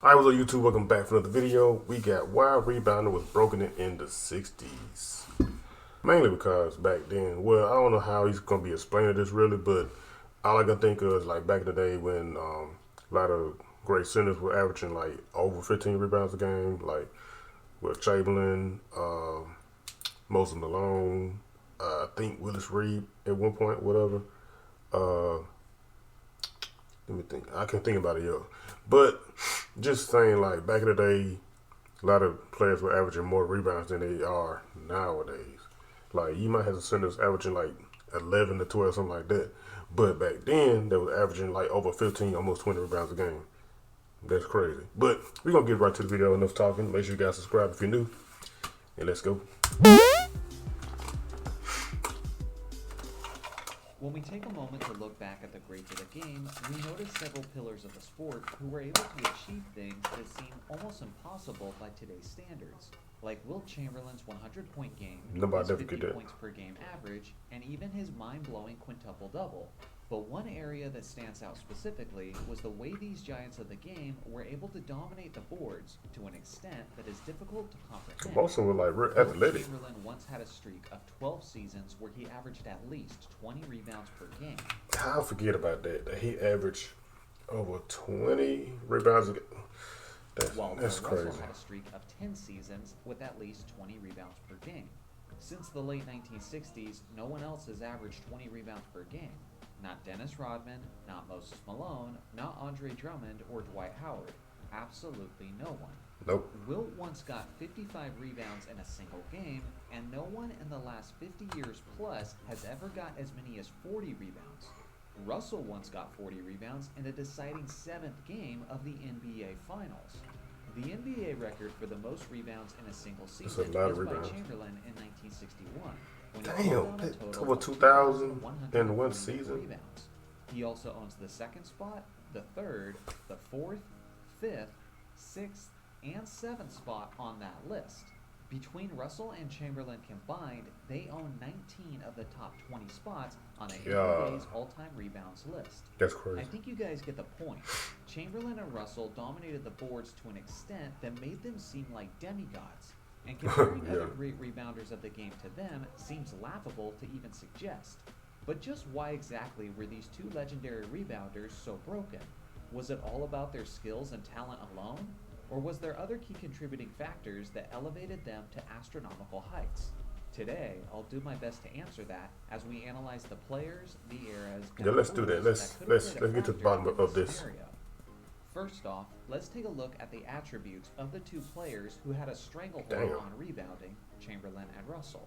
Alright, what's up YouTube? Welcome back for another video. We got why Rebounder was broken in the 60s. Mainly because back then, well, I don't know how he's going to be explaining this really, but all I can think of is like back in the day when a lot of great centers were averaging like over 15 rebounds a game, like with Chamberlain, Moses Malone, I think Willis Reed at one point, whatever. Uh, Let me think. I can't think about it yet. But just saying, like back in the day, a lot of players were averaging more rebounds than they are nowadays. Like you might have some centers averaging like 11 to 12, something like that. But back then, they were averaging like over 15, almost 20 rebounds a game. That's crazy. But we're gonna get right to the video. Enough talking. Make sure you guys subscribe if you're new, and let's go. When we take a moment to look back at the greats of the game, we notice several pillars of the sport who were able to achieve things that seem almost impossible by today's standards, like Wilt Chamberlain's 100-point game, Nobody his ever 50 get that. points per game average, and even his mind-blowing quintuple-double. But one area that stands out specifically was the way these giants of the game were able to dominate the boards to an extent that is difficult to comprehend. Most of them were like real Wilt athletic. Chamberlain once had a streak of 12 seasons where he averaged at least 20 rebounds per game. I'll forget about that. That he averaged over 20 rebounds a game. While That's Bill crazy. Russell had a streak of 10 seasons with at least 20 rebounds per game. Since the late 1960s, no one else has averaged 20 rebounds per game. Not Dennis Rodman, not Moses Malone, not Andre Drummond or Dwight Howard. Absolutely no one. Nope. Wilt once got 55 rebounds in a single game, and no one in the last 50 years plus has ever got as many as 40 rebounds. Russell once got 40 rebounds in a deciding 7th game of the NBA Finals. The NBA record for the most rebounds in a single season is lot of by rebounds. Chamberlain in 1961. When he Damn, pulled down a that's total over of 2,000 in one 2,141 season. rebounds. He also owns the second spot, the third, the fourth, fifth, sixth, and seventh spot on that list. Between Russell and Chamberlain combined, they own 19 of the top 20 spots on the NBA's all-time rebounds list. That's I crazy. think you guys get the point. Chamberlain and Russell dominated the boards to an extent that made them seem like demigods. And comparing Yeah. other great rebounders of the game to them seems laughable to even suggest. But just why exactly were these two legendary rebounders so broken? Was it all about their skills and talent alone? Or was there other key contributing factors that elevated them to astronomical heights? Today, I'll do my best to answer that as we analyze the players, the eras, and Yeah, let's do that. rules Let's that could have played a get to the factor bottom in of this. scenario. First off, let's take a look at the attributes of the two players who had a stranglehold Damn. on rebounding, Chamberlain and Russell.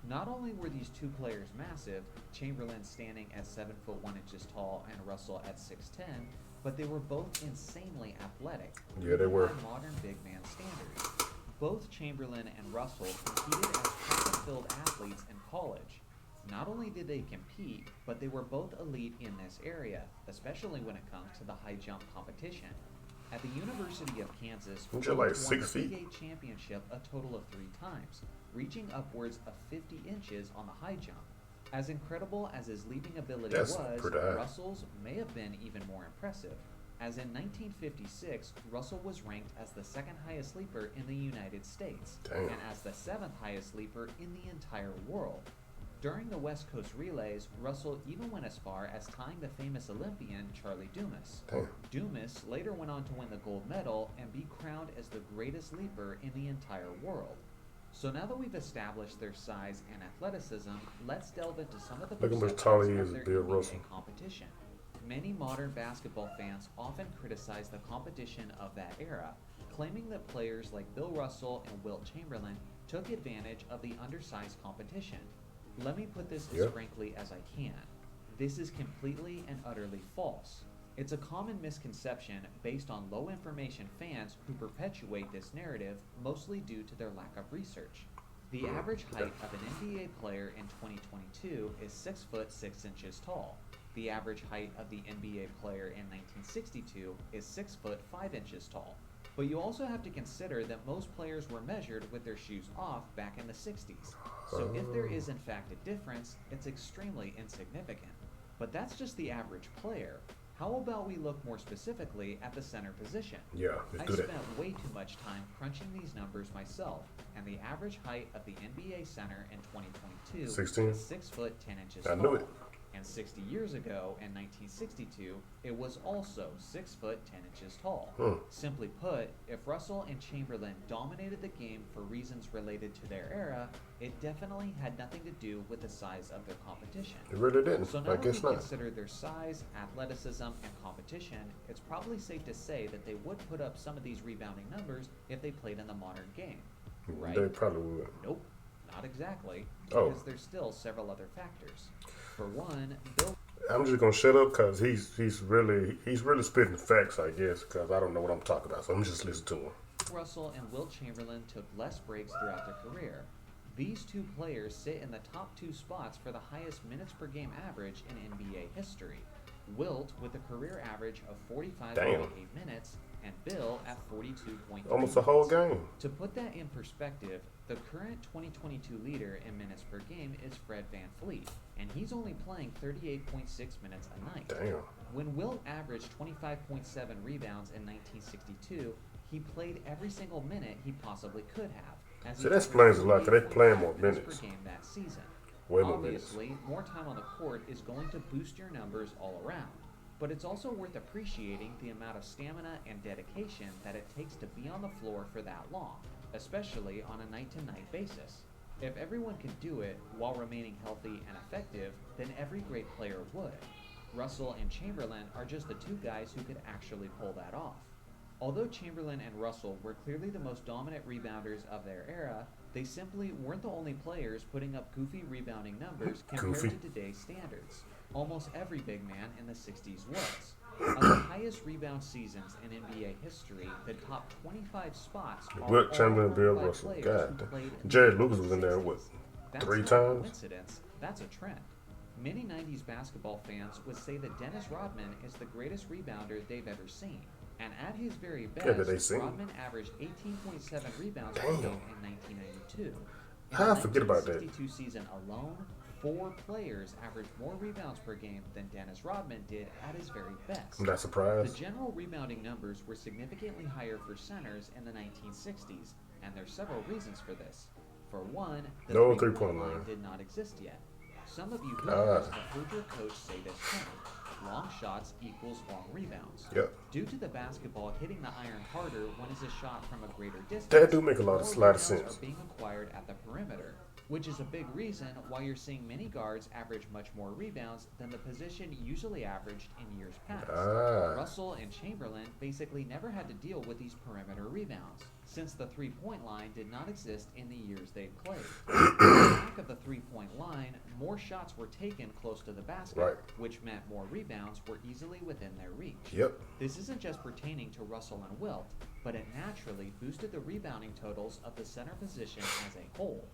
Not only were these two players massive, Chamberlain standing at 7 foot 1 inches tall and Russell at 6'10", but they were both insanely athletic. Yeah, they even were. by modern big man standards. Both Chamberlain and Russell competed as track-and-field athletes in college. Not only did they compete, but they were both elite in this area, especially when it comes to the high jump competition. At the University of Kansas, Aren't you both like won 6 the Big feet? Eight championship a total of 3 times, reaching upwards of 50 inches on the high jump. As incredible as his leaping ability That's was, pretty high. Russell's may have been even more impressive, as in 1956, Russell was ranked as the second highest leaper in the United States, Damn. and as the 7th highest leaper in the entire world. During the West Coast relays, Russell even went as far as tying the famous Olympian Charlie Dumas. Damn. Dumas later went on to win the gold medal and be crowned as the greatest leaper in the entire world. So now that we've established their size and athleticism, let's delve into some of the Look how much perceptions taller he of is their than Bill NBA Russell. competition. Many modern basketball fans often criticize the competition of that era, claiming that players like Bill Russell and Wilt Chamberlain took advantage of the undersized competition. Let me put this as Yeah. frankly as I can. This is completely and utterly false. It's a common misconception based on low information fans who perpetuate this narrative, mostly due to their lack of research. The average height of an NBA player in 2022 is 6 foot 6 inches tall. The average height of the NBA player in 1962 is 6 foot 5 inches tall. But you also have to consider that most players were measured with their shoes off back in the 60s. So if there is in fact a difference, it's extremely insignificant. But that's just the average player. How about we look more specifically at the center position? Yeah, let's I do that. spent way too much time crunching these numbers myself, and the average height of the NBA center in 2022 16? is 6 foot 10 inches I tall. knew it. And 60 years ago, in 1962, it was also 6 foot 10 inches tall. Simply put, if Russell and Chamberlain dominated the game for reasons related to their era, it definitely had nothing to do with the size of their competition. It really didn't. So I now that guess we not. consider their size, athleticism, and competition, it's probably safe to say that they would put up some of these rebounding numbers if they played in the modern game, right? They probably would. Nope, not exactly, Oh. because there's still several other factors. For one, Bill I'm just gonna shut up because he's really spitting facts, I guess, because I don't know what I'm talking about. So I'm just listening to him. Russell and Wilt Chamberlain took less breaks throughout their career. These two players sit in the top two spots for the highest minutes per game average in NBA history. Wilt with a career average of 45.8 minutes, and Bill at 42.3 Almost a whole minutes. game. To put that in perspective, the current 2022 leader in minutes per game is Fred VanVleet, and he's only playing 38.6 minutes a night. Damn. When Wilt averaged 25.7 rebounds in 1962, he played every single minute he possibly could have. As See, he that averaged explains a lot, 'cause they playing 48.5 more minutes. per game that season. Way more minutes. Obviously, more time on the court is going to boost your numbers all around. But it's also worth appreciating the amount of stamina and dedication that it takes to be on the floor for that long, especially on a night-to-night basis. If everyone could do it while remaining healthy and effective, then every great player would. Russell and Chamberlain are just the two guys who could actually pull that off. Although Chamberlain and Russell were clearly the most dominant rebounders of their era, they simply weren't the only players putting up goofy rebounding numbers compared to today's standards. Almost every big man in the 60s was. Of the highest rebound seasons in NBA history, the top 25 spots are Wilt all Chamberlain, held Bill by Russell. players God. who played in Jerry the Lucas was in there, what, 60s. That's 3 not a times? coincidence. That's a trend. Many 90s basketball fans would say that Dennis Rodman is the greatest rebounder they've ever seen. And at his very that they best, seen. Rodman averaged 18.7 rebounds per Damn. game in 1992. In How I the forget about that? 1962 season alone, 4 players averaged more rebounds per game than Dennis Rodman did at his very best. I'm not The surprised. general rebounding numbers were significantly higher for centers in the 1960s, and there's several reasons for this. For one, the No three-point three-point line line. did not exist yet. Some of you hoopers have heard your coach say this term: long shots equals long rebounds. Yep. Due to the basketball hitting the iron harder when it's a shot from a greater distance, That do make a lot of more slight rebounds sense. are being acquired at the perimeter, which is a big reason why you're seeing many guards average much more rebounds than the position usually averaged in years past. Russell and Chamberlain basically never had to deal with these perimeter rebounds, since the three-point line did not exist in the years they played. With the lack of the three-point line, more shots were taken close to the basket, Right. which meant more rebounds were easily within their reach. Yep. This isn't just pertaining to Russell and Wilt, but it naturally boosted the rebounding totals of the center position as a whole.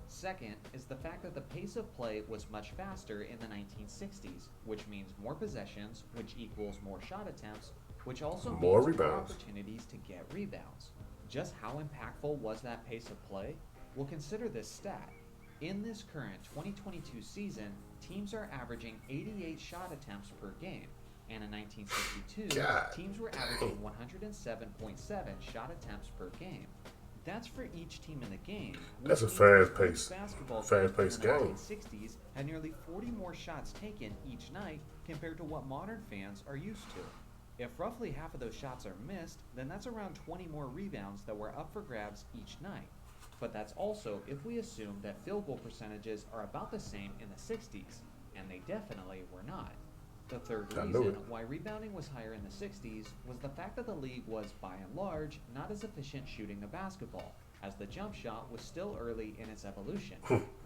Second is the fact that the pace of play was much faster in the 1960s, which means more possessions, which equals more shot attempts, which also More means more rebounds. opportunities to get rebounds. Just how impactful was that pace of play? Well, consider this stat. In this current 2022 season, teams are averaging 88 shot attempts per game, and in 1962, God teams were averaging 107.7 shot attempts per game. That's for each team in the game. That's a which means fast-paced- each basketball team fast-paced in the game. 1960s had nearly 40 more shots taken each night compared to what modern fans are used to. If roughly half of those shots are missed, then that's around 20 more rebounds that were up for grabs each night. But that's also if we assume that field goal percentages are about the same in the 60s, and they definitely were not. The third I knew reason it. why rebounding was higher in the 60s was the fact that the league was, by and large, not as efficient shooting the basketball, as the jump shot was still early in its evolution.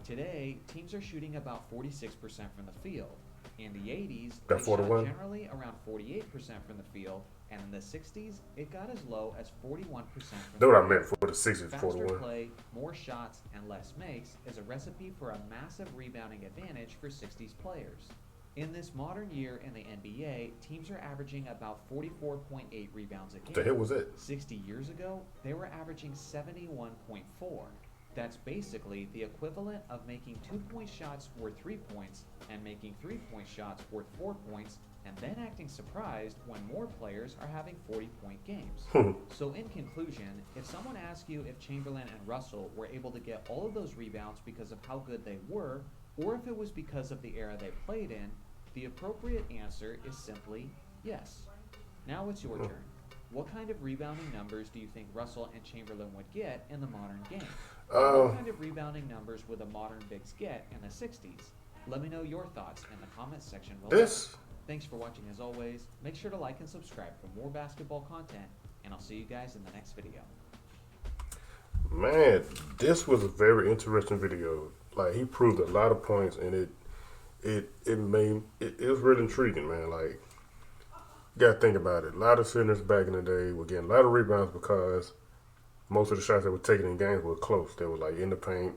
Today, teams are shooting about 46% from the field. In the 80s, they About shot 41? generally around 48% from the field, and in the 60s, it got as low as 41% from That's what the I field. meant for the 60s, Faster 41. play, more shots, and less makes is a recipe for a massive rebounding advantage for 60s players. In this modern year in the NBA, teams are averaging about 44.8 rebounds a What the game. hell was that? 60 years ago, they were averaging 71.4. That's basically the equivalent of making 2-point shots worth 3 points and making 3-point shots worth 4 points and then acting surprised when more players are having 40-point games. So in conclusion, if someone asks you if Chamberlain and Russell were able to get all of those rebounds because of how good they were, or if it was because of the era they played in, the appropriate answer is simply yes. Now it's your turn. What kind of rebounding numbers do you think Russell and Chamberlain would get in the modern game? What kind of rebounding numbers would the modern bigs get in the 60s? Let me know your thoughts in the comments section below. Thanks for watching as always. Make sure to like and subscribe for more basketball content, and I'll see you guys in the next video. Man, this was a very interesting video. Like, he proved a lot of points, and it was really intriguing, man. Like, you gotta think about it. A lot of centers back in the day were getting a lot of rebounds because most of the shots that were taken in games were close. They were like in the paint,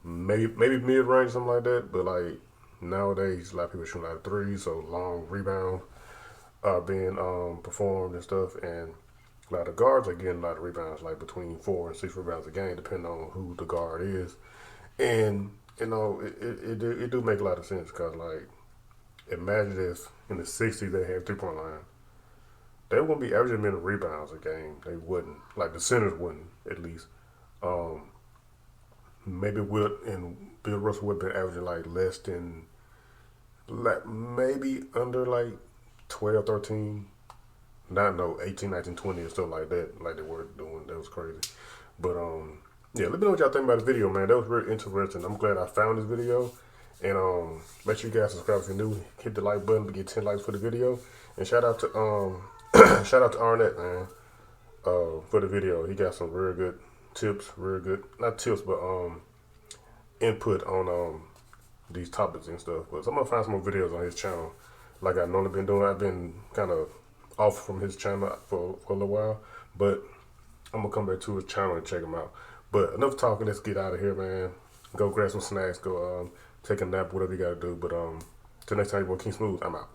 maybe mid range, something like that. But like nowadays, a lot of people shooting a lot of threes, so long rebounds are being performed and stuff. And a lot of guards are getting a lot of rebounds, like between 4 and 6 rebounds a game, depending on who the guard is. And you know, it do make a lot of sense because like, imagine if in the 60s they had 3-point line. They wouldn't be averaging many rebounds a game. They wouldn't. Like the centers wouldn't, at least. Maybe Wilt and Bill Russell would have been averaging like less than, like maybe under like 12, 13. Not no 18, 19, 20 and stuff like that. Like they were doing. That was crazy. But yeah, let me know what y'all think about the video, man. That was very interesting. I'm glad I found this video. And make sure you guys subscribe if you're new. Hit the like button to get 10 likes for the video. And shout out to shout out to Arnett, man, for the video. He got some real good tips, real good, not tips, but input on these topics and stuff. But so I'm gonna find some more videos on his channel, like I've normally been doing. I've been kind of off from his channel for a little while, but I'm gonna come back to his channel and check him out. But enough talking. Let's get out of here, man. Go grab some snacks. Go take a nap, whatever you gotta do. But till next time, you boy King Smooth. I'm out.